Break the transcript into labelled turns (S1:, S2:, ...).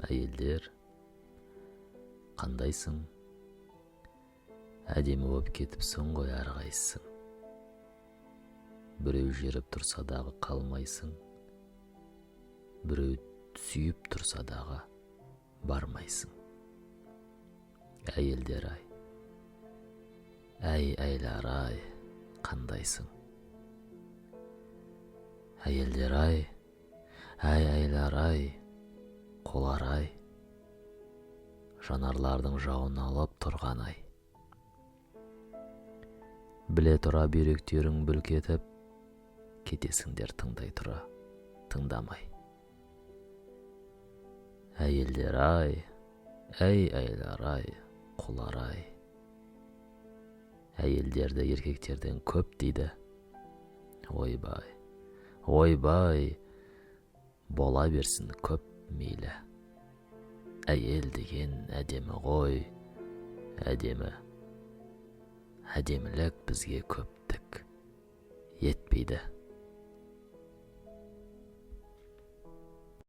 S1: Әйелдер қандайсың? Әдемі болып кетіпсің ғой әрқайсың. Біреу жеріп тұрса дағы қалмайсың, біреу сүйіп тұрса дағы бармайсың. Әйелдер әйлар қандайсың? Әйелдер әйлар қолар жанарлардың жауын алып тұрған Біле тұра бүйректерің бүлк етіп, кетесіңдер тыңдай тұра, тыңдамай. Әйелдер әйлар қолар әйелдерді еркектерден көп дейді. Ойбай, бола берсін көп мейлі. Әйел деген әдемі ғой, әдемілік бізге көптік етпейді.